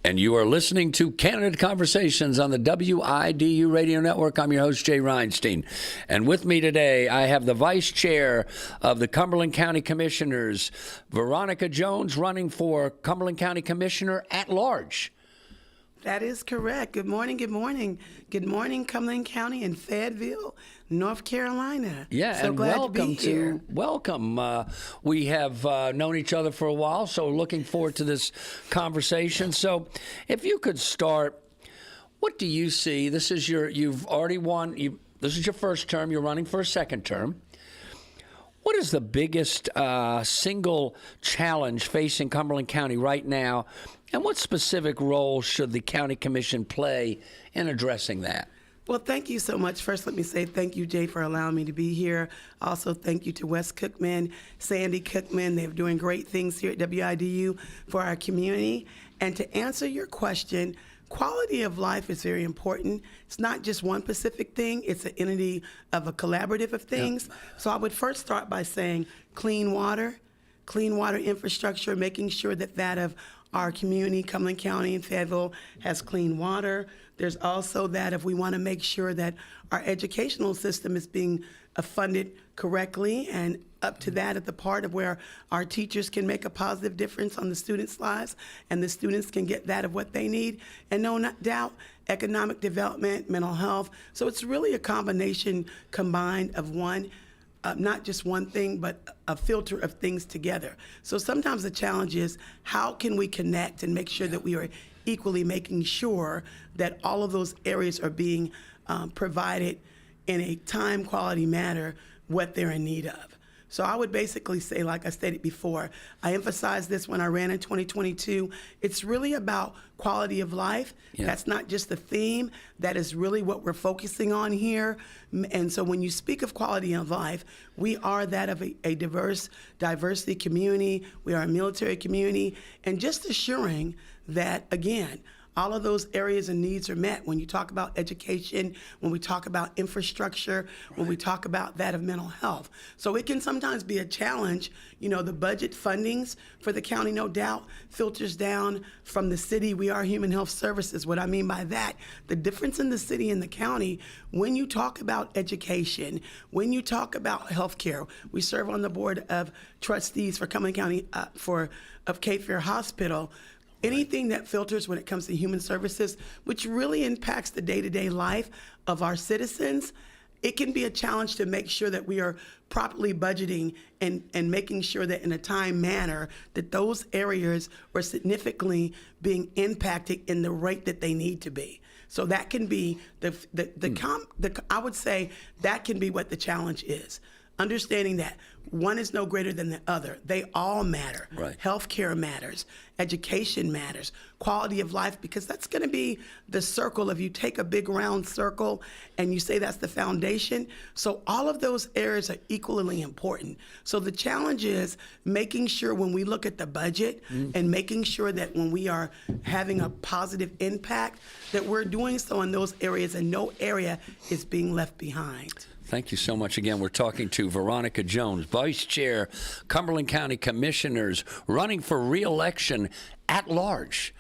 And you are listening to Candidate Conversations on the WIDU Radio Network. I'm your host, Jay Reinstein. And with me today, I have the Vice Chair of the Cumberland County Commissioners, Veronica Jones, running for Cumberland County Commissioner at large. That is correct. Good morning, good morning. Good morning, Cumberland County and Fayetteville, North Carolina. Yeah, so and glad welcome to be here. Welcome. We have known each other for a while, so looking forward to this conversation. So if you could start, what do you see? This is you've already won, this is your first term, you're running for a second term. What is the biggest single challenge facing Cumberland County right now, and what specific role should the county commission play in addressing that? Well, thank you so much. First, let me say thank you, Jay, for allowing me to be here. Also, thank you to Wes Cookman, Sandy Cookman. They're doing great things here at WIDU for our community. And to answer your question, quality of life is very important. It's not just one specific thing. It's an entity of a collaborative of things. Yep. So I would first start by saying clean water infrastructure, making sure that of our community, Cumberland County and Fayetteville, has clean water. There's also that if we want to make sure that our educational system is being funded correctly and up to that at the part of where our teachers can make a positive difference on the students' lives and the students can get that of what they need. And no doubt, economic development, mental health. So it's really a combination combined of one, not just one thing, but a filter of things together. So sometimes the challenge is how can we connect and make sure that we are equally making sure that all of those areas are being provided in a time quality manner what they're in need of. So I would basically say, like I stated before, I emphasized this when I ran in 2022, it's really about quality of life. Yeah. That's not just the theme, that is really what we're focusing on here. And so when you speak of quality of life, we are that of a diversity community, we are a military community, and just assuring that, again, all of those areas and needs are met when you talk about education, when we talk about infrastructure, when we talk about that of mental health. So it can sometimes be a challenge. You know, the budget fundings for the county, no doubt, filters down from the city. We are human health services. What I mean by that, the difference in the city and the county, when you talk about education, when you talk about healthcare, we serve on the board of trustees for Cumberland County of Cape Fear Hospital. Anything that filters when it comes to human services, which really impacts the day-to-day life of our citizens, it can be a challenge to make sure that we are properly budgeting and making sure that in a time manner that those areas are significantly being impacted in the rate that they need to be. So that can be I would say that can be what the challenge is. Understanding that one is no greater than the other. They all matter. Right. Healthcare matters. Education matters. Quality of life, because that's going to be the circle. If you take a big round circle and you say that's the foundation, so all of those areas are equally important. So the challenge is making sure when we look at the budget and making sure that when we are having a positive impact, that we're doing so in those areas and no area is being left behind. Thank you so much. Again, we're talking to Veronica Jones, Vice Chair, Cumberland County Commissioners, running for re-election at large.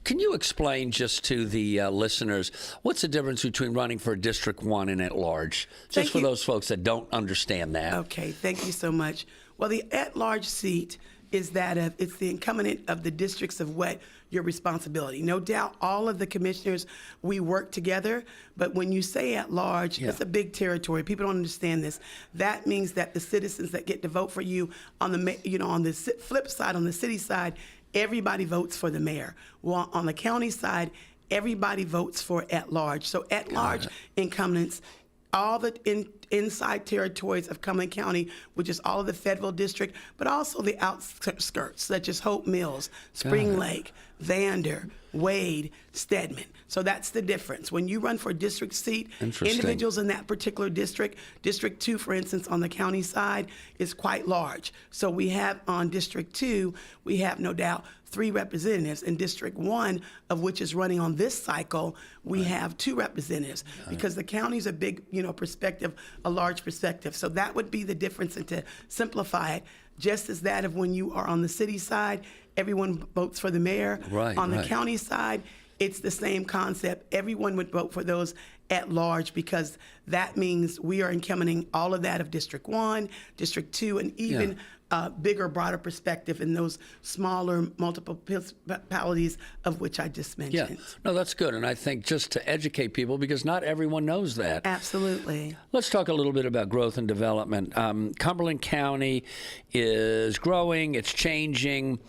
Can you explain just to the listeners, what's the difference between running for District 1 and at large? Just for those folks that don't understand that. Okay, thank you so much. Well, the at-large seat is it's the incumbent of the districts of what your responsibility. No doubt all of the commissioners, we work together, but when you say at large, it's a big territory. People don't understand this. That means that the citizens that get to vote for you on the flip side, on the city side, everybody votes for the mayor. Well, on the county side, everybody votes for at large. So at large incumbents, all the inside territories of Cumberland County, which is all of the Fayetteville district, but also the outskirts, such as Hope Mills, Spring Lake, Vander, Wade, Stedman. So that's the difference. When you run for a district seat, individuals in that particular district, District 2, for instance, on the county side, is quite large. So we have on District 2, we have no doubt 3 representatives. In District 1, of which is running on this cycle, we have 2 representatives because the county's a big, perspective, a large perspective. So that would be the difference. And to simplify it, just as that of when you are on the city side, everyone votes for the mayor. Right, On the right. county side, it's the same concept. Everyone would vote for those at large because that means we are encompassing all of that of District 1, District 2, and even bigger, broader perspective in those smaller multiple municipalities of which I just Yeah, mentioned. no, that's good. And I think just to educate people, because not everyone knows that. Absolutely. Let's talk a little bit about growth and development. Cumberland County is growing, it's changing.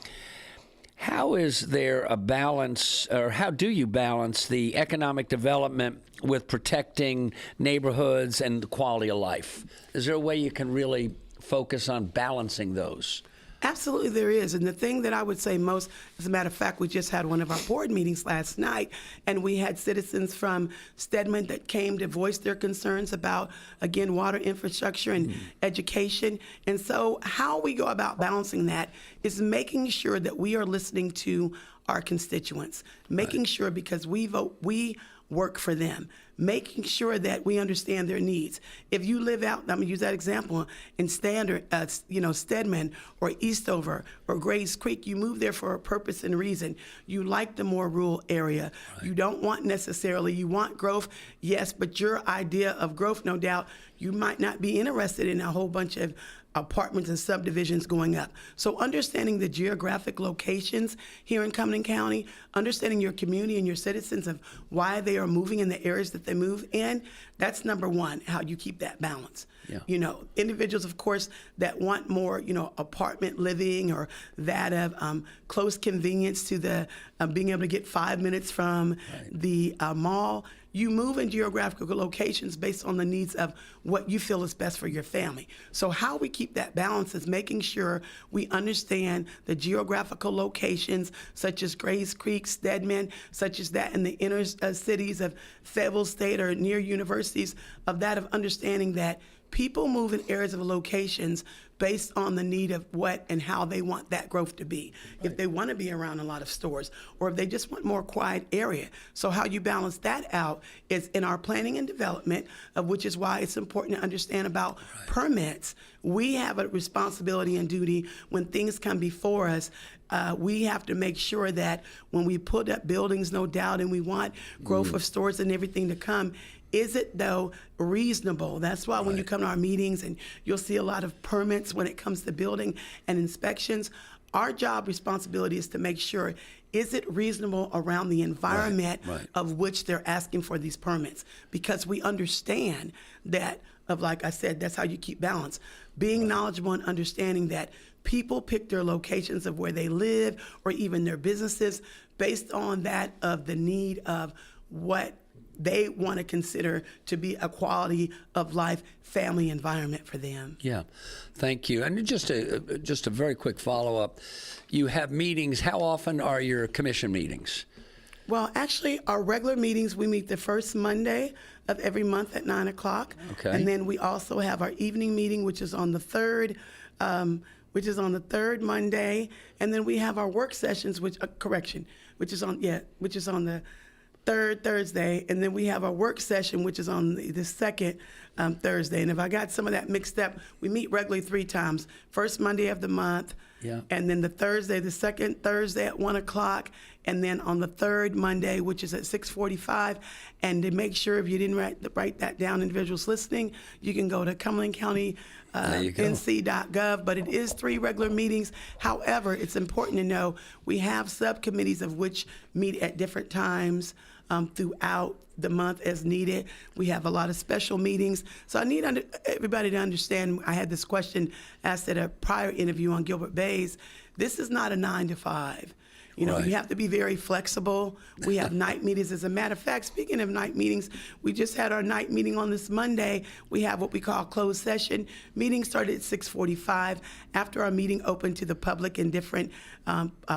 How is there a balance, or how do you balance the economic development with protecting neighborhoods and the quality of life? Is there a way you can really focus on balancing those? Absolutely, there is. And the thing that I would say most, as a matter of fact, we just had one of our board meetings last night, and we had citizens from Stedman that came to voice their concerns about, again, water infrastructure and education. And so how we go about balancing that is making sure that we are listening to our constituents, making sure, because we vote, we work for them, making sure that we understand their needs. If you live out, I'm gonna use that example, in Stedman or Eastover or Grays Creek, you move there for a purpose and reason. You like the more rural area. Right. You don't want necessarily, you want growth, yes, but your idea of growth, no doubt, you might not be interested in a whole bunch of apartments and subdivisions going up. So understanding the geographic locations here in Cumberland County, understanding your community and your citizens of why they are moving in the areas that they move in, that's number one, how you keep that balance. Yeah. You know, individuals, of course, that want more, apartment living or that of close convenience to the being able to get 5 minutes from the mall. You move in geographical locations based on the needs of what you feel is best for your family. So how we keep that balance is making sure we understand the geographical locations, such as Grays Creek, Stedman, such as that in the inner cities of Fayetteville State or near universities, of that of understanding that people move in areas of locations based on the need of what and how they want that growth to be. Right. If they want to be around a lot of stores, or if they just want more quiet area. So how you balance that out is in our planning and development, of which is why it's important to understand about permits. We have a responsibility and duty when things come before us. We have to make sure that when we put up buildings, no doubt, and we want growth of stores and everything to come, is it, though, reasonable? That's why when you come to our meetings and you'll see a lot of permits when it comes to building and inspections, our job responsibility is to make sure, is it reasonable around the environment of which they're asking for these permits? Because we understand that, like I said, that's how you keep balance. Being knowledgeable and understanding that people pick their locations of where they live or even their businesses based on that of the need of what they want to consider to be a quality of life, family environment for them. Yeah, thank you. And just a very quick follow-up. You have meetings. How often are your commission meetings? Well, actually, our regular meetings, we meet the first Monday of every month at 9 o'clock. Okay. And then we also have our evening meeting, which is on the third Monday. And then we have our work sessions, which is on the third Thursday, and then we have our work session, which is on the second Thursday. And if I got some of that mixed up, we meet regularly 3 times. First Monday of the month, and then the second Thursday at 1 o'clock, and then on the third Monday, which is at 6:45. And to make sure, if you didn't write that down, individuals listening, you can go to Cumberland County nc.gov, but it is 3 regular meetings. However, it's important to know we have subcommittees of which meet at different times throughout the month as needed. We have a lot of special meetings. So I need everybody to understand, I had this question asked at a prior interview on Gilbert Bays. This is not a 9 to 5. You have to be very flexible. We have night meetings. As a matter of fact, speaking of night meetings, we just had our night meeting on this Monday. We have what we call closed session. Meeting started at 6:45. After our meeting open to the public in different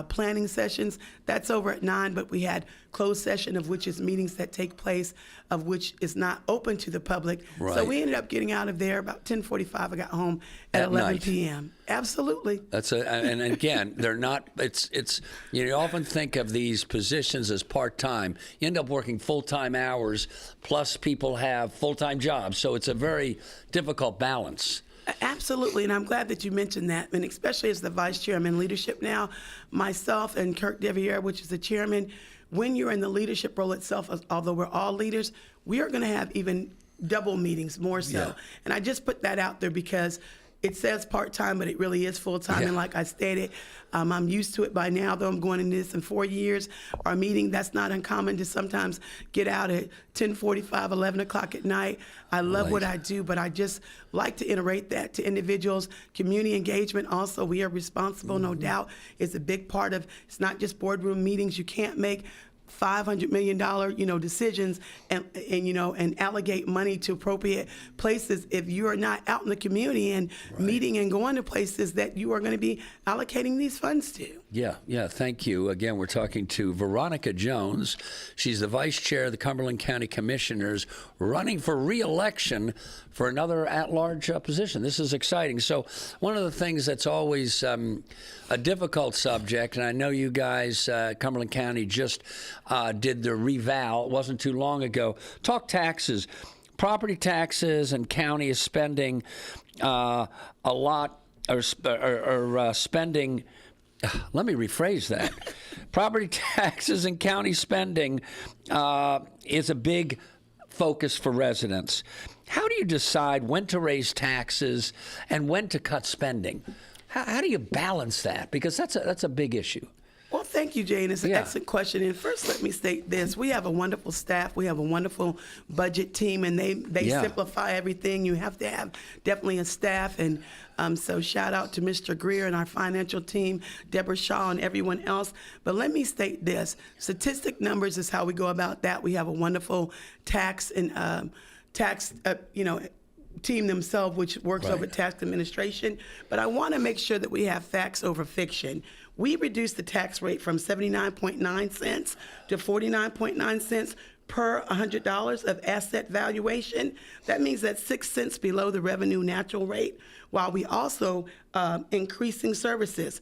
planning sessions, that's over at 9, but we had closed session, of which is meetings that take place, of which is not open to the public. Right. So we ended up getting out of there about 10:45. I got home at 11 p.m. Absolutely. And again, they're not. It's you often think of these positions as part-time. You end up working full-time hours, plus people have full-time jobs. So it's a very difficult balance. Absolutely, and I'm glad that you mentioned that, and especially as the vice chair, I'm in leadership now. Myself and Kirk Deviere, which is the chairman, when you're in the leadership role itself, although we're all leaders, we are going to have even double meetings, more so. Yeah. And I just put that out there because it says part-time, but it really is full-time. Yeah. And like I stated, I'm used to it by now, though I'm going into this in 4 years. Our meeting, that's not uncommon to sometimes get out at 10:45, 11 o'clock at night. I love what I do, but I just like to iterate that to individuals. Community engagement also, we are responsible, no doubt. It's a big part of, it's not just boardroom meetings. You can't make $500 million, decisions and allocate money to appropriate places if you are not out in the community and meeting and going to places that you are going to be allocating these funds to. Yeah, thank you. Again, we're talking to Veronica Jones. She's the vice chair of the Cumberland County Commissioners, running for re-election for another at-large position. This is exciting. So one of the things that's always a difficult subject, and I know you guys, Cumberland County, just did the reval. It wasn't too long ago. Talk taxes. Property taxes, and county is spending a lot, or spending. Let me rephrase that. Property taxes and county spending is a big focus for residents. How do you decide when to raise taxes and when to cut spending? How do you balance that? Because that's a big issue. Well, thank you, Jane. It's an excellent question. And first, let me state this. We have a wonderful staff. We have a wonderful budget team, and they simplify everything. You have to have definitely a staff. And so shout out to Mr. Greer and our financial team, Deborah Shaw, and everyone else. But let me state this. Statistic numbers is how we go about that. We have a wonderful tax team themselves, which works over tax administration. But I want to make sure that we have facts over fiction. We reduced the tax rate from 79.9 cents to 49.9 cents per $100 of asset valuation. That means that's 6 cents below the revenue natural rate, while we also increasing services.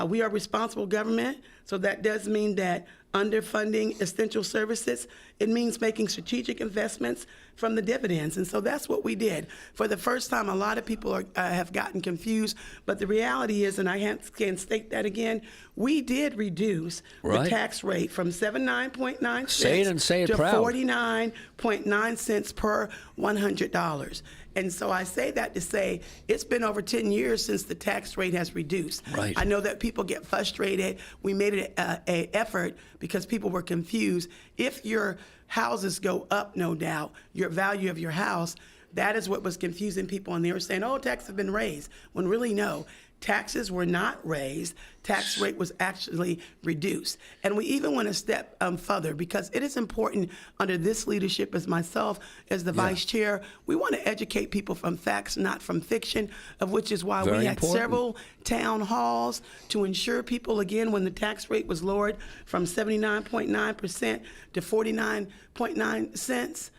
We are responsible government, so that does mean that underfunding essential services, it means making strategic investments from the dividends. And so that's what we did. For the first time, a lot of people have gotten confused, but the reality is, and I can state that again, we did reduce the tax rate from 79.9 cents to 49.9 cents per $100. And so I say that to say it's been over 10 years since the tax rate has reduced. I know that people get frustrated. We made it an effort because people were confused. If your houses go up, no doubt, your value of your house, that is what was confusing people. And they were saying, oh, taxes have been raised, when really no. Taxes were not raised. Tax rate was actually reduced. And we even went a step further, because it is important under this leadership, as myself, as the vice chair, we want to educate people from facts, not from fiction, of which is why we had several town halls to ensure people, again, when the tax rate was lowered from 79.9% to 49.9 cents.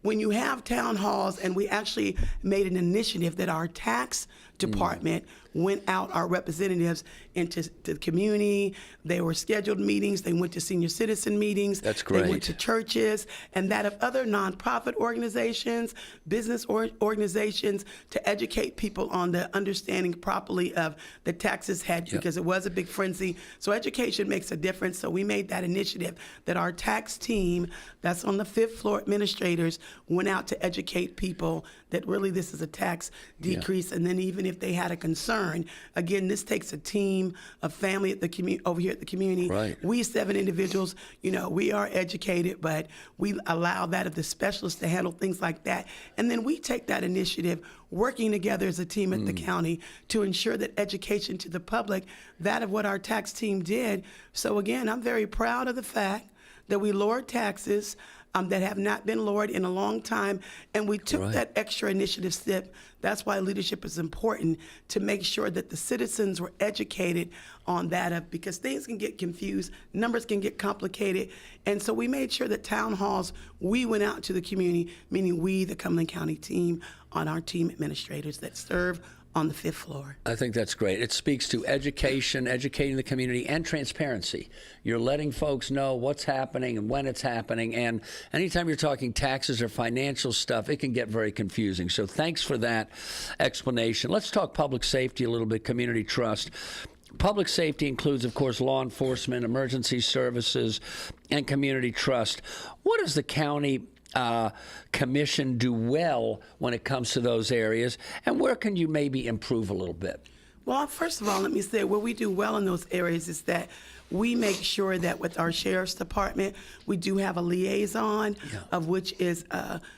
When you have town halls, and we actually made an initiative that our tax department went out, our representatives, into the community. They were scheduled meetings. They went to senior citizen meetings. That's great. They went to churches, and that of other nonprofit organizations, business organizations, to educate people on the understanding properly of the taxes hedge, because it was a big frenzy. So education makes a difference. So we made that initiative that our tax team, that's on the 5th floor administrators, went out to educate people that really this is a tax decrease. And then even if they had a concern, again, this takes a team, a family at the over here at the community. We 7 individuals, we are educated, but we allow that of the specialists to handle things like that. And then we take that initiative, working together as a team at the county, to ensure that education to the public, that of what our tax team did. So again, I'm very proud of the fact that we lowered taxes that have not been lowered in a long time, and we took that extra initiative step. That's why leadership is important, to make sure that the citizens were educated on that, because things can get confused, numbers can get complicated, and so we made sure that town halls, we went out to the community, meaning we, the Cumberland County team, on our team administrators that serve on the 5th floor. I think that's great. It speaks to education, educating the community, and transparency. You're letting folks know what's happening and when it's happening. And anytime you're talking taxes or financial stuff, it can get very confusing. So thanks for that explanation. Let's talk public safety a little bit, community trust. Public safety includes, of course, law enforcement, emergency services, and community trust. What does the county commission do well when it comes to those areas, and where can you maybe improve a little bit? Well, first of all, let me say where we do well in those areas is that we make sure that with our sheriff's department, we do have a liaison, of which is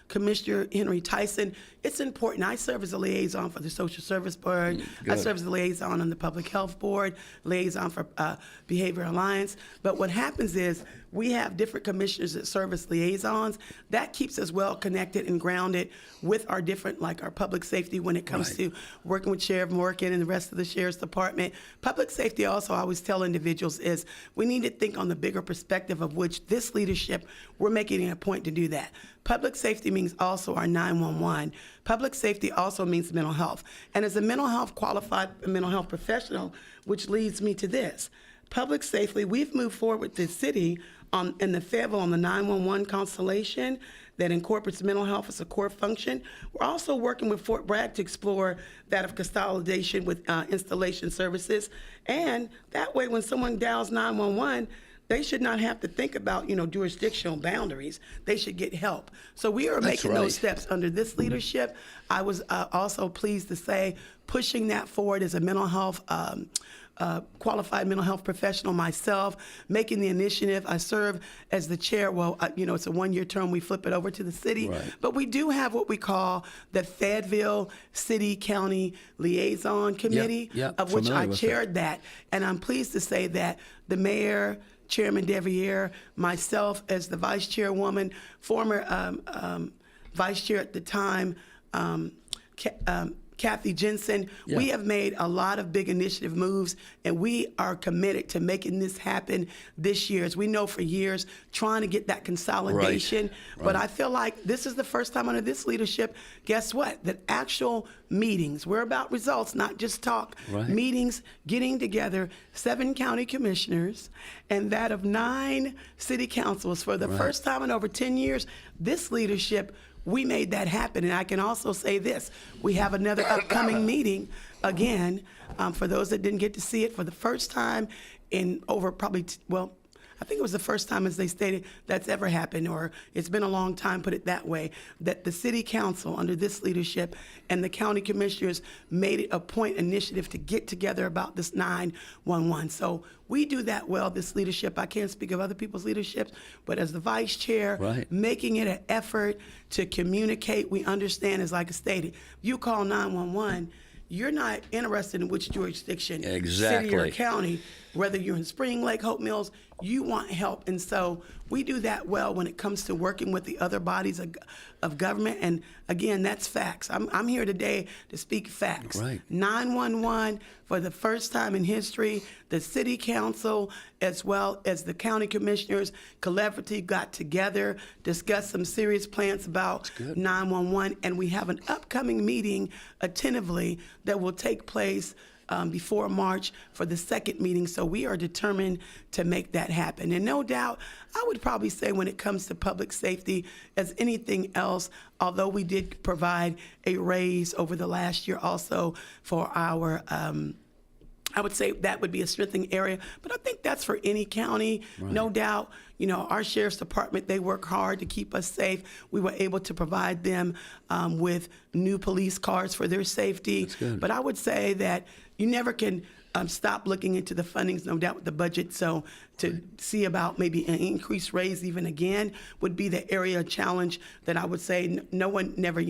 Commissioner Henry Tyson. It's important. I serve as a liaison for the Social Service Board. I serve as a liaison on the Public Health Board, liaison for Behavior Alliance. But what happens is we have different commissioners that serve as liaisons. That keeps us well connected and grounded with our different, like our public safety when it comes to working with Sheriff Morgan and the rest of the Sheriff's Department. Public safety also, I always tell individuals, is we need to think on the bigger perspective of which this leadership, we're making it a point to do that. Public safety means also our 911. Public safety also means mental health. And as a mental health qualified mental health professional, which leads me to this, public safety, we've moved forward with the city in the Fayetteville on the 911 constellation that incorporates mental health as a core function. We're also working with Fort Bragg to explore that of consolidation with installation services. And that way, when someone dials 911, they should not have to think about, jurisdictional boundaries. They should get help. So we are making those steps under this leadership. I was also pleased to say pushing that forward as a mental health qualified mental health professional myself, making the initiative. I serve as the chair. Well, it's a one-year term. We flip it over to the city. But we do have what we call the Fayetteville City County Liaison Committee, of which I chaired that. And I'm pleased to say that the mayor, Chairman Deviere, myself as the vice chairwoman, former vice chair at the time, Kathy Jensen, we have made a lot of big initiative moves, and we are committed to making this happen this year. As we know for years, trying to get that consolidation. But I feel like this is the first time under this leadership, guess what? That actual meetings, we're about results, not just talk. Meetings, getting together 7 county commissioners and that of 9 city councils for the first time in over 10 years. This leadership, we made that happen. And I can also say this, we have another upcoming meeting, again, for those that didn't get to see it, for the first time in over probably, I think it was the first time, as they stated, that's ever happened, or it's been a long time, put it that way, that the city council under this leadership and the county commissioners made it a point initiative to get together about this 911. So we do that well, this leadership. I can't speak of other people's leaderships, but as the vice chair, making it an effort to communicate. We understand, as like I stated, you call 911, you're not interested in which jurisdiction, city or county, whether you're in Spring Lake, Hope Mills, you want help. And so we do that well when it comes to working with the other bodies of government. And again, that's facts. I'm here today to speak facts. 911, for the first time in history, the city council as well as the county commissioners collectively got together, discussed some serious plans about 911, and we have an upcoming meeting attentively that will take place before March for the second meeting. So we are determined to make that happen. And no doubt, I would probably say when it comes to public safety, as anything else, although we did provide a raise over the last year also for our I would say that would be a strengthening area, but I think that's for any county, no doubt. Our sheriff's department, they work hard to keep us safe. We were able to provide them with new police cars for their safety. But I would say that you never can stop looking into the fundings, no doubt, with the budget. So to see about maybe an increased raise even again would be the area challenge that I would say no one never,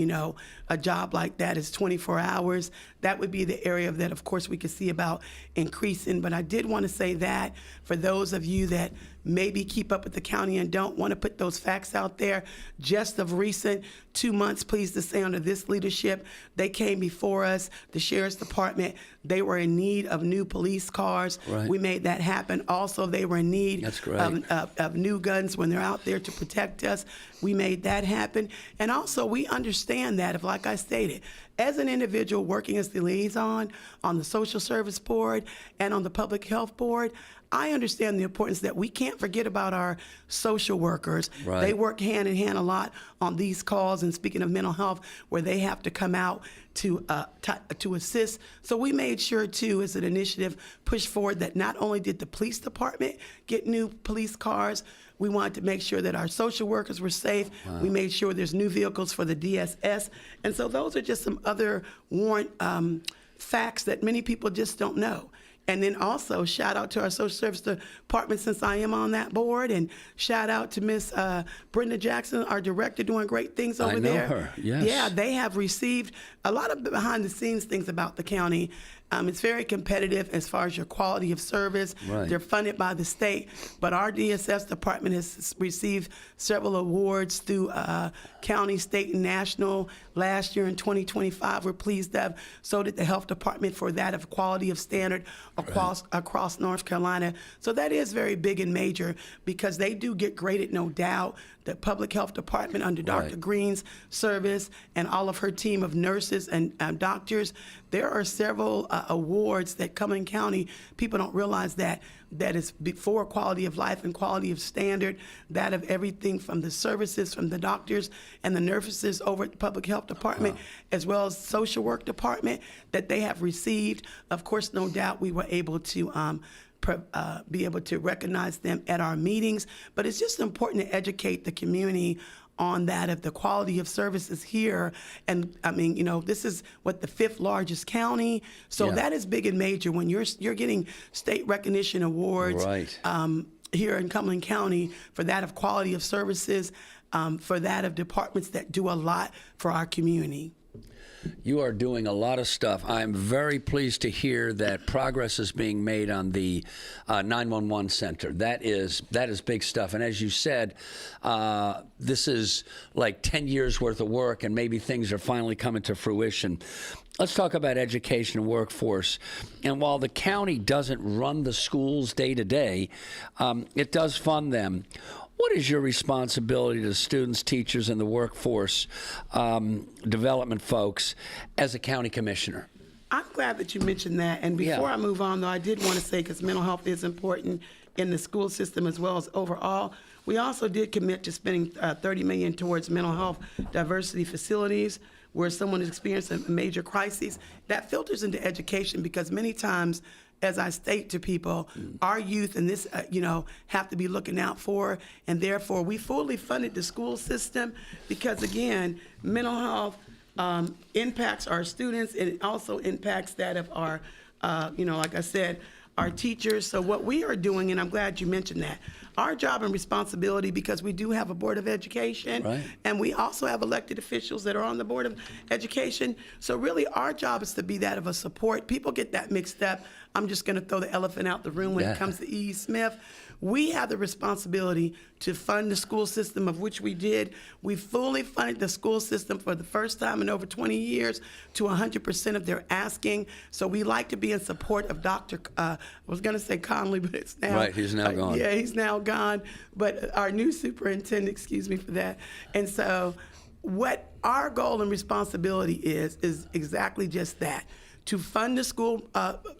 a job like that is 24 hours. That would be the area that, of course, we could see about increasing. But I did want to say that for those of you that maybe keep up with the county and don't want to put those facts out there, just of recent 2 months, pleased to say, under this leadership, they came before us, the sheriff's department. They were in need of new police cars. We made that happen. Also, they were were in need That's great. of new guns when they're out there to protect us. We made that happen. And also, we understand that, if, like I stated, as an individual working as the liaison on the Social Service Board and on the Public Health Board, I understand the importance that we can't forget about our social workers. Right. They work hand in hand a lot on these calls, and speaking of mental health, where they have to come out to assist. So we made sure, too, as an initiative, push forward that not only did the police department get new police cars, we wanted to make sure that our social workers were safe. Wow. We made sure there's new vehicles for the DSS. And so those are just some other warrant facts that many people just don't know. And then also, shout out to our social service department, since I am on that board, and shout out to Miss Brenda Jackson, our director, doing great things over there. I know her, yes. Yeah, they have received a lot of behind-the-scenes things about the county. It's very competitive as far as your quality of service. Right. They're funded by the state, but our DSS department has received several awards through county, state, and national. Last year in 2025, we're pleased to have, so did the health department, for that of quality of standard across North Carolina. So that is very big and major, because they do get graded, no doubt. The public health department under Dr. Right. Green's service and all of her team of nurses and doctors, there are several awards that Cumberland County, people don't realize that is before quality of life and quality of standard, that of everything from the services from the doctors and the nurses over at the public health department, as well as social work department, that they have received. Of course, no doubt we were able to be able to recognize them at our meetings, but it's just important to educate the community on that of the quality of services here. And I mean, this is what, the 5th largest county. So Yeah. that is big and major when you're getting state recognition awards. Right. Here in Cumberland County for that of quality of services, for that of departments that do a lot for our community. You are doing a lot of stuff. I'm very pleased to hear that progress is being made on the 911 center. That is big stuff. And as you said, this is like 10 years worth of work, and maybe things are finally coming to fruition. Let's talk about education and workforce. And while the county doesn't run the schools day to day, it does fund them. What is your responsibility to students, teachers, and the workforce development folks as a county commissioner? I'm glad that you mentioned that. And before I move on, though, I did want to say, because mental health is important in the school system as well as overall, we also did commit to spending $30 million towards mental health diversity facilities where someone is experiencing a major crisis. That filters into education, because many times, as I state to people, our youth and this, have to be looking out for, and therefore we fully funded the school system, because again, mental health impacts our students, and it also impacts that of our, like I said, our teachers. So what we are doing, and I'm glad you mentioned that, our job and responsibility, because we do have a Board of Education, right, and we also have elected officials that are on the Board of Education. So really our job is to be that of a support. People get that mixed up. I'm just going to throw the elephant out the room when it comes to E. Smith. We have the responsibility to fund the school system, of which we did. We fully funded the school system for the first time in over 20 years to 100% of their asking. So we like to be in support of Dr. I was going to say Conley, but it's now. Right, he's now gone. Yeah, he's now gone. But our new superintendent, excuse me for that. And so what our goal and responsibility is exactly just that: to fund the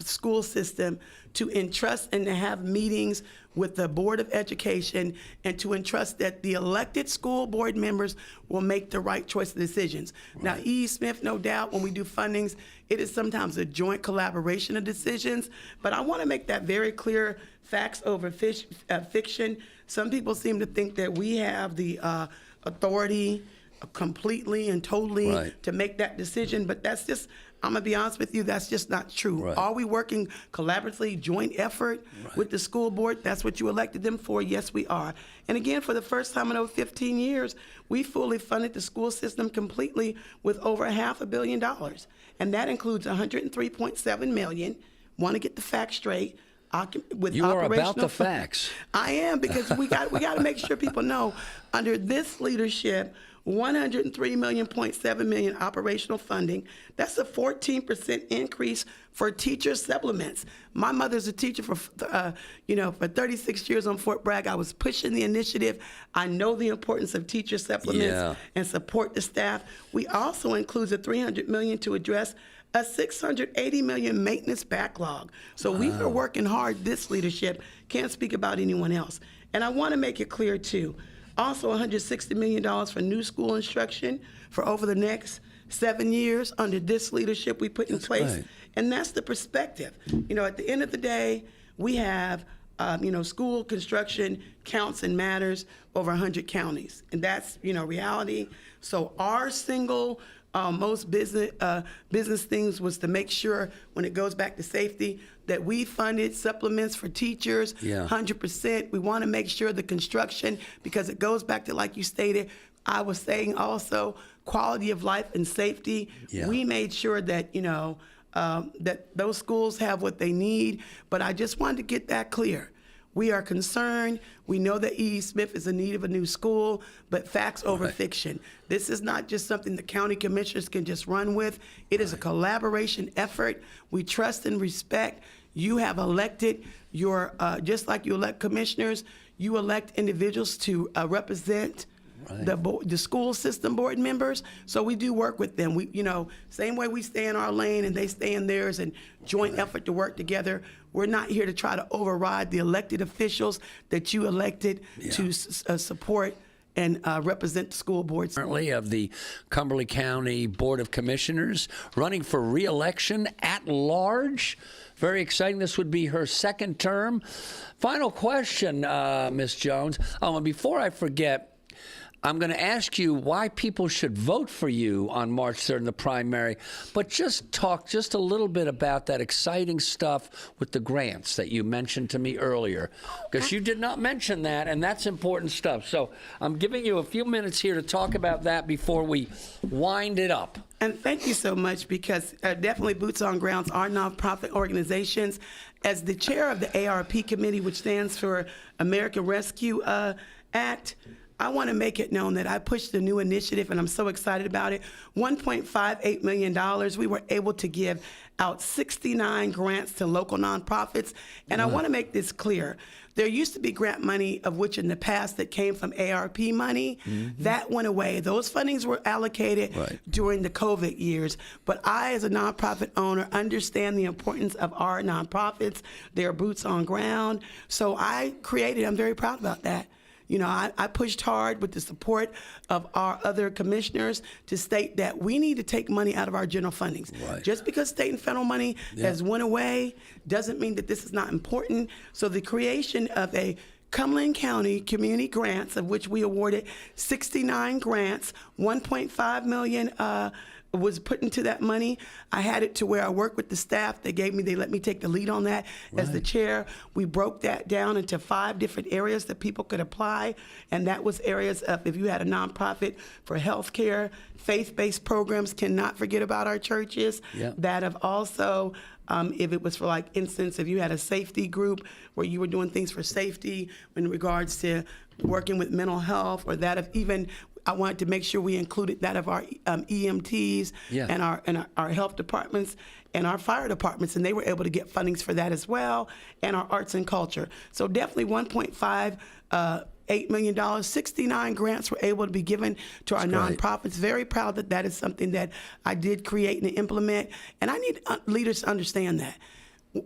school system, to entrust and to have meetings with the Board of Education, and to entrust that the elected school board members will make the right choice of decisions. Right. Now, E. Smith, no doubt, when we do fundings, it is sometimes a joint collaboration of decisions, but I want to make that very clear: facts over fiction. Some people seem to think that we have the authority completely and totally to make that decision, but that's just, I'm gonna be honest with you, that's just not true. Right. Are we working collaboratively, joint effort with the school board? That's what you elected them for. Yes, we are. And again, for the first time in over 15 years, we fully funded the school system completely with over $500 million. And that includes $103.7 million. Want to get the facts straight. You are about the facts. I am, because we got to make sure people know, under this leadership, 103.7 million operational funding. That's a 14% increase for teacher supplements. My mother's a teacher for 36 years on Fort Bragg. I was pushing the initiative. I know the importance of teacher supplements and support the staff. We also include a $300 million to address a $680 million maintenance backlog. So we are working hard. This leadership, can't speak about anyone else. And I want to make it clear too. Also, $160 million for new school instruction for over the next 7 years under this leadership we put in place. Right. And that's the perspective. At the end of the day, we have, school construction counts and matters over 100 counties. And that's, reality. So our single most business things was to make sure, when it goes back to safety, that we funded supplements for teachers, 100%. We want to make sure the construction, because it goes back to, like you stated, I was saying also, quality of life and safety. We made sure that, that those schools have what they need. But I just wanted to get that clear. We are concerned. We know that E.E. Smith is in need of a new school, but facts over fiction. This is not just something the county commissioners can just run with. It is a collaboration effort. We trust and respect. You have elected your, just like you elect commissioners, you elect individuals to represent the school system board members. So we do work with them. We, same way we stay in our lane and they stay in theirs, and joint effort to work together. We're not here to try to override the elected officials that you elected to support and represent the school boards. Currently of the Cumberland County Board of Commissioners, running for re-election at large. Very exciting. This would be her second term. Final question, Ms. Jones. Oh, and before I forget, I'm going to ask you why people should vote for you on March 3rd in the primary, but just talk just a little bit about that exciting stuff with the grants that you mentioned to me earlier, because you did not mention that, and that's important stuff. So I'm giving you a few minutes here to talk about that before we wind it up. And thank you so much, because definitely Boots on Grounds are nonprofit organizations. As the chair of the ARP committee, which stands for American Rescue Act, I want to make it known that I pushed a new initiative, and I'm so excited about it. $1.58 million. We were able to give out 69 grants to local nonprofits. And I want to make this clear. There used to be grant money, of which in the past that came from ARP money. That went away. Those fundings were allocated during the COVID years. But I, as a nonprofit owner, understand the importance of our nonprofits, their boots on ground. So I created, I'm very proud about that. I pushed hard with the support of our other commissioners to state that we need to take money out of our general fundings. Just because state and federal money has went away doesn't mean that this is not important. So the creation of a Cumberland County Community Grants, of which we awarded 69 grants, $1.5 million was put into that money. I had it to where I worked with the staff. They let me take the lead on that as the chair. We broke that down into 5 different areas that people could apply. And that was areas of, if you had a nonprofit for healthcare, faith-based programs, cannot forget about our churches. That have also, if it was for, like, instance, if you had a safety group where you were doing things for safety in regards to working with mental health, or that of even, I wanted to make sure we included that of our EMTs and our health departments and our fire departments, and they were able to get fundings for that as well, and our arts and culture. So definitely $1.58 million, 69 grants were able to be given to our nonprofits. Very proud that that is something that I did create and implement, and I need leaders to understand that.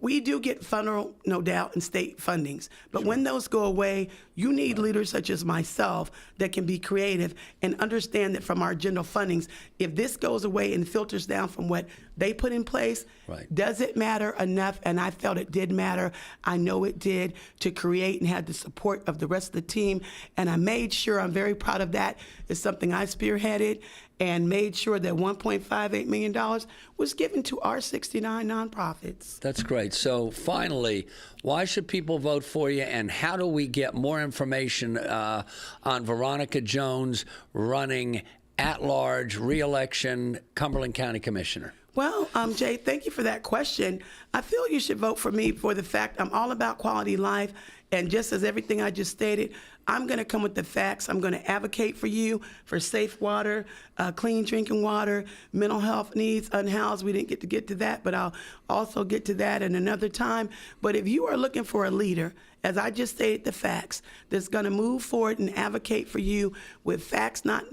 We do get federal, no doubt, and state fundings. But when those go away, you need leaders such as myself that can be creative and understand that from our general fundings, if this goes away and filters down from what they put in place, does it matter enough? And I felt it did matter. I know it did, to create and have the support of the rest of the team. And I made sure, I'm very proud of that. It's something I spearheaded, and made sure that $1.58 million was given to our 69 nonprofits. That's great. So finally, why should people vote for you, and how do we get more information on Veronica Jones running at-large re-election Cumberland County Commissioner? Well, Jay, thank you for that question. I feel you should vote for me for the fact I'm all about quality life. And just as everything I just stated, I'm going to come with the facts. I'm going to advocate for you for safe water, clean drinking water, mental health needs, unhoused. We didn't get to that, but I'll also get to that in another time. But if you are looking for a leader, as I just stated the facts, that's going to move forward and advocate for you with facts, not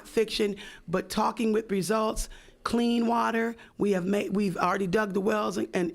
fiction, but talking with results, clean water. We've already dug the wells in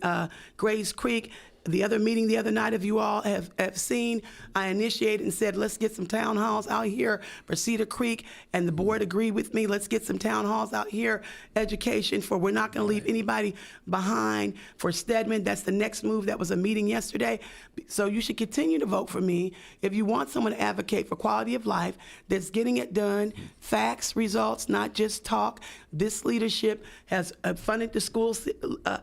Grays Creek. The other meeting the other night, if you all have seen, I initiated and said, let's get some town halls out here for Cedar Creek, and the board agreed with me. Let's get some town halls out here, education, for we're not going to leave anybody behind. For Stedman, that's the next move. That was a meeting yesterday. So you should continue to vote for me if you want someone to advocate for quality of life that's getting it done, facts, results, not just talk. This leadership has funded the schools,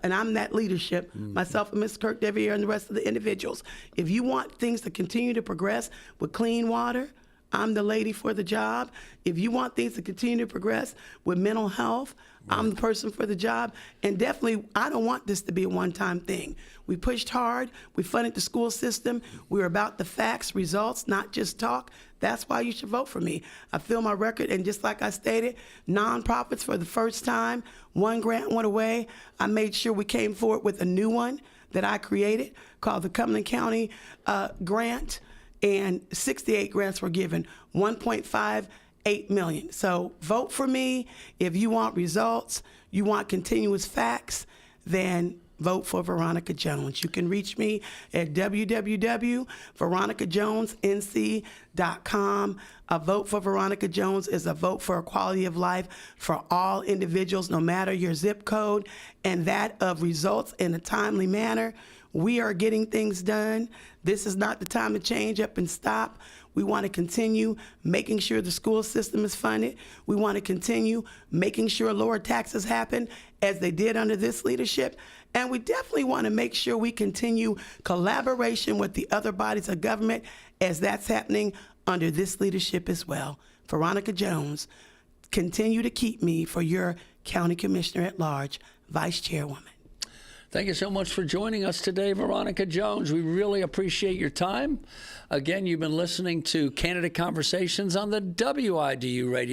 and I'm that leadership, myself and Ms. Kirk Devier and the rest of the individuals. If you want things to continue to progress with clean water, I'm the lady for the job. If you want things to continue to progress with mental health, I'm the person for the job. And definitely, I don't want this to be a one-time thing. We pushed hard. We funded the school system. We're about the facts, results, not just talk. That's why you should vote for me. I feel my record, and just like I stated, nonprofits for the first time, one grant went away. I made sure we came forward with a new one that I created called the Cumberland County Grant, and 68 grants were given, 1.58 million. So vote for me. If you want results, you want continuous facts, then vote for Veronica Jones. You can reach me at www.veronicajonesnc.com. A vote for Veronica Jones is a vote for a quality of life for all individuals, no matter your zip code, and that of results in a timely manner. We are getting things done. This is not the time to change up and stop. We want to continue making sure the school system is funded. We want to continue making sure lower taxes happen as they did under this leadership. And we definitely want to make sure we continue collaboration with the other bodies of government as that's happening under this leadership as well. Veronica Jones, continue to keep me for your county commissioner at large, vice chairwoman. Thank you so much for joining us today, Veronica Jones. We really appreciate your time. Again, you've been listening to Candidate Conversations on the WIDU radio